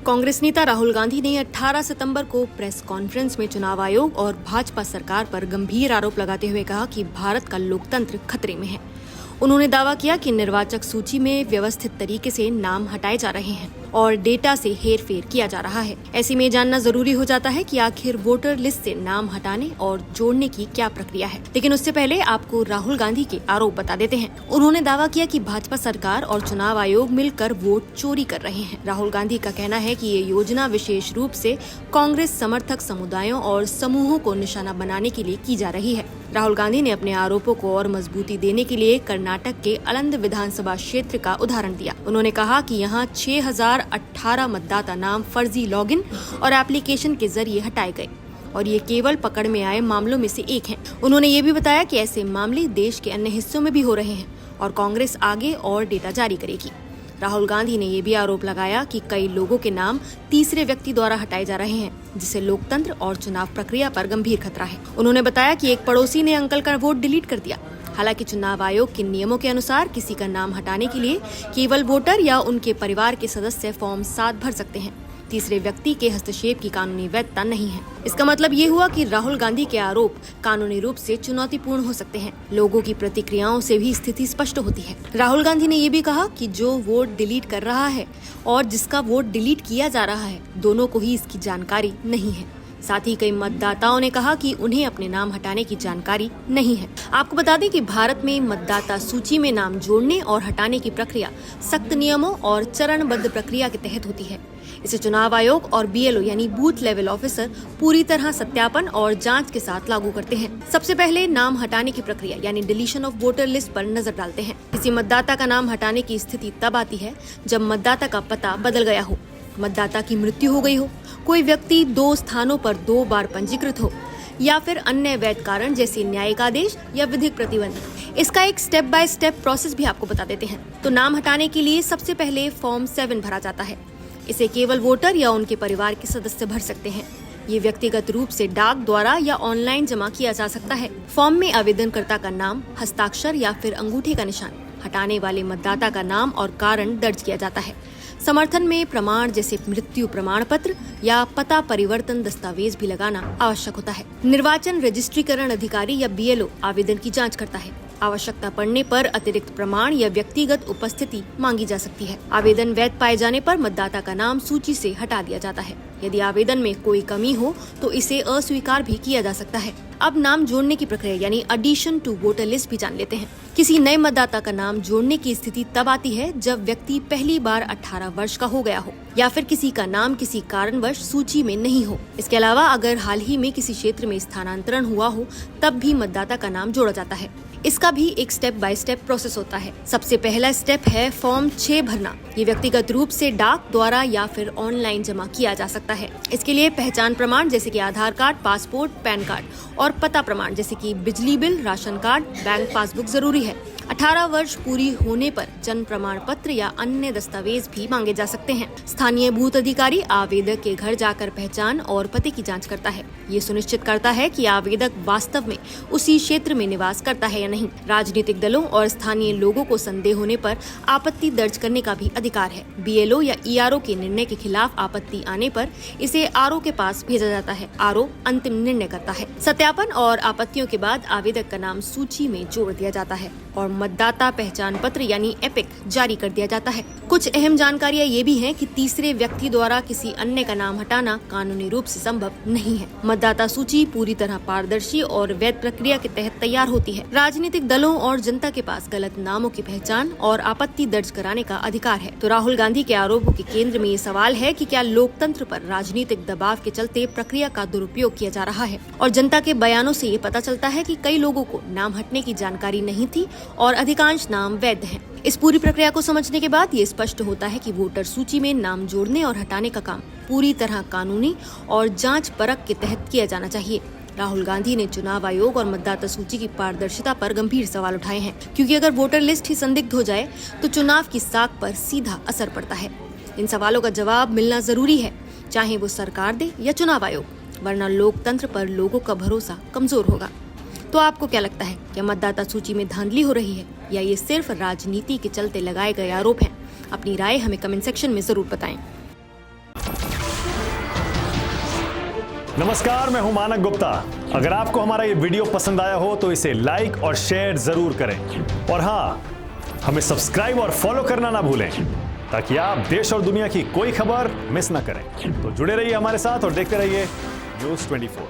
कांग्रेस नेता राहुल गांधी ने 18 सितंबर को प्रेस कॉन्फ्रेंस में चुनाव आयोग और भाजपा सरकार पर गंभीर आरोप लगाते हुए कहा कि भारत का लोकतंत्र खतरे में है। उन्होंने दावा किया कि निर्वाचक सूची में व्यवस्थित तरीके से नाम हटाए जा रहे हैं और डेटा से हेरफेर किया जा रहा है। ऐसे में जानना जरूरी हो जाता है कि आखिर वोटर लिस्ट से नाम हटाने और जोड़ने की क्या प्रक्रिया है। लेकिन उससे पहले आपको राहुल गांधी के आरोप बता देते हैं। उन्होंने दावा किया कि भाजपा सरकार और चुनाव आयोग मिलकर वोट चोरी कर रहे हैं। राहुल गांधी का कहना है कि ये योजना विशेष रूप से कांग्रेस समर्थक समुदायों और समूहों को निशाना बनाने के लिए की जा रही है। राहुल गांधी ने अपने आरोपों को और मजबूती देने के लिए कर्नाटक के अलंद विधानसभा क्षेत्र का उदाहरण दिया। उन्होंने कहा कि यहाँ 6018 मतदाता नाम फर्जी लॉगिन और एप्लीकेशन के जरिए हटाए गए और ये केवल पकड़ में आए मामलों में से एक है। उन्होंने ये भी बताया कि ऐसे मामले देश के अन्य हिस्सों में भी हो रहे हैं और कांग्रेस आगे और डेटा जारी करेगी। राहुल गांधी ने ये भी आरोप लगाया कि कई लोगों के नाम तीसरे व्यक्ति द्वारा हटाए जा रहे हैं, जिससे लोकतंत्र और चुनाव प्रक्रिया पर गंभीर खतरा है। उन्होंने बताया कि एक पड़ोसी ने अंकल का वोट डिलीट कर दिया। हालांकि चुनाव आयोग के नियमों के अनुसार किसी का नाम हटाने के लिए केवल वोटर या उनके परिवार के सदस्य फॉर्म 7 भर सकते हैं। तीसरे व्यक्ति के हस्तक्षेप की कानूनी वैधता नहीं है। इसका मतलब ये हुआ कि राहुल गांधी के आरोप कानूनी रूप से चुनौतीपूर्ण हो सकते हैं। लोगों की प्रतिक्रियाओं से भी स्थिति स्पष्ट होती है। राहुल गांधी ने ये भी कहा कि जो वोट डिलीट कर रहा है और जिसका वोट डिलीट किया जा रहा है, दोनों को ही इसकी जानकारी नहीं है। साथ ही कई मतदाताओं ने कहा कि उन्हें अपने नाम हटाने की जानकारी नहीं है। आपको बता दें कि भारत में मतदाता सूची में नाम जोड़ने और हटाने की प्रक्रिया सख्त नियमों और चरणबद्ध प्रक्रिया के तहत होती है। इसे चुनाव आयोग और BLO यानी बूथ लेवल ऑफिसर पूरी तरह सत्यापन और जांच के साथ लागू करते हैं। सबसे पहले नाम हटाने की प्रक्रिया यानी डिलीशन ऑफ वोटर लिस्ट पर नजर डालते हैं। किसी मतदाता का नाम हटाने की स्थिति तब आती है जब मतदाता का पता बदल गया हो, मतदाता की मृत्यु हो गई हो, कोई व्यक्ति 2 स्थानों पर 2 बार पंजीकृत हो या फिर अन्य वैध कारण जैसे न्यायिक आदेश या विधिक प्रतिबंध। इसका एक स्टेप बाय स्टेप प्रोसेस भी आपको बता देते हैं। तो नाम हटाने के लिए सबसे पहले फॉर्म 7 भरा जाता है। इसे केवल वोटर या उनके परिवार के सदस्य भर सकते हैं। ये व्यक्तिगत रूप से डाक द्वारा या ऑनलाइन जमा किया जा सकता है। फॉर्म में आवेदनकर्ता का नाम, हस्ताक्षर या फिर अंगूठे का निशान, हटाने वाले मतदाता का नाम और कारण दर्ज किया जाता है। समर्थन में प्रमाण जैसे मृत्यु प्रमाण पत्र या पता परिवर्तन दस्तावेज भी लगाना आवश्यक होता है। निर्वाचन रजिस्ट्रीकरण अधिकारी या BLO आवेदन की जांच करता है। आवश्यकता पड़ने पर अतिरिक्त प्रमाण या व्यक्तिगत उपस्थिति मांगी जा सकती है। आवेदन वैध पाए जाने पर मतदाता का नाम सूची से हटा दिया जाता है। यदि आवेदन में कोई कमी हो तो इसे अस्वीकार भी किया जा सकता है। अब नाम जोड़ने की प्रक्रिया यानी एडिशन टू वोटर लिस्ट भी जान लेते हैं। किसी नए मतदाता का नाम जोड़ने की स्थिति तब आती है जब व्यक्ति पहली बार 18 वर्ष का हो गया हो या फिर किसी का नाम किसी कारणवश सूची में नहीं हो। इसके अलावा अगर हाल ही में किसी क्षेत्र में स्थानांतरण हुआ हो तब भी मतदाता का नाम जोड़ा जाता है। इसका भी एक स्टेप बाय स्टेप प्रोसेस होता है। सबसे पहला स्टेप है फॉर्म 6 भरना। ये व्यक्तिगत रूप से डाक द्वारा या फिर ऑनलाइन जमा किया जा सकता है। इसके लिए पहचान प्रमाण जैसे कि आधार कार्ड, पासपोर्ट, पैन कार्ड और पता प्रमाण जैसे कि बिजली bill, ration card, bank passbook जरूरी है। 18 वर्ष पूरी होने पर जन्म प्रमाण पत्र या अन्य दस्तावेज भी मांगे जा सकते हैं। स्थानीय बूथ अधिकारी आवेदक के घर जाकर पहचान और पते की जांच करता है। ये सुनिश्चित करता है कि आवेदक वास्तव में उसी क्षेत्र में निवास करता है या नहीं। राजनीतिक दलों और स्थानीय लोगों को संदेह होने पर आपत्ति दर्ज करने का भी अधिकार है। BLO या ERO के निर्णय के खिलाफ आपत्ति आने पर इसे RO के पास भेजा जाता है। RO अंतिम निर्णय करता है। सत्यापन और आपत्तियों के बाद आवेदक का नाम सूची में जोड़ दिया जाता है और मतदाता पहचान पत्र यानी एपिक जारी कर दिया जाता है। कुछ अहम जानकारियां ये भी हैं कि तीसरे व्यक्ति द्वारा किसी अन्य का नाम हटाना कानूनी रूप से संभव नहीं है। मतदाता सूची पूरी तरह पारदर्शी और वैध प्रक्रिया के तहत तैयार होती है। राजनीतिक दलों और जनता के पास गलत नामों की पहचान और आपत्ति दर्ज कराने का अधिकार है। तो राहुल गांधी के आरोपों के केंद्र में ये सवाल है कि क्या लोकतंत्र पर राजनीतिक दबाव के चलते प्रक्रिया का दुरुपयोग किया जा रहा है। और जनता के बयानों से ये पता चलता है कि कई लोगों को नाम हटने की जानकारी नहीं थी और अधिकांश नाम वैध हैं। इस पूरी प्रक्रिया को समझने के बाद ये स्पष्ट होता है कि वोटर सूची में नाम जोड़ने और हटाने का काम पूरी तरह कानूनी और जांच परख के तहत किया जाना चाहिए। राहुल गांधी ने चुनाव आयोग और मतदाता सूची की पारदर्शिता पर गंभीर सवाल उठाए हैं, क्योंकि अगर वोटर लिस्ट ही संदिग्ध हो जाए तो चुनाव की साख पर सीधा असर पड़ता है। इन सवालों का जवाब मिलना जरूरी है, चाहे वो सरकार दे या चुनाव आयोग, वरना लोकतंत्र पर लोगों का भरोसा कमजोर होगा। तो आपको क्या लगता है, क्या मतदाता सूची में धांधली हो रही है या ये सिर्फ राजनीति के चलते लगाए गए आरोप हैं? अपनी राय हमें कमेंट सेक्शन में जरूर बताएं। नमस्कार, मैं हूं मानक गुप्ता। अगर आपको हमारा ये वीडियो पसंद आया हो तो इसे लाइक और शेयर जरूर करें और हां, हमें सब्सक्राइब और फॉलो करना ना भूलें ताकि आप देश और दुनिया की कोई खबर मिस ना करें। तो जुड़े रहिए हमारे साथ और देखते रहिए न्यूज़ 24।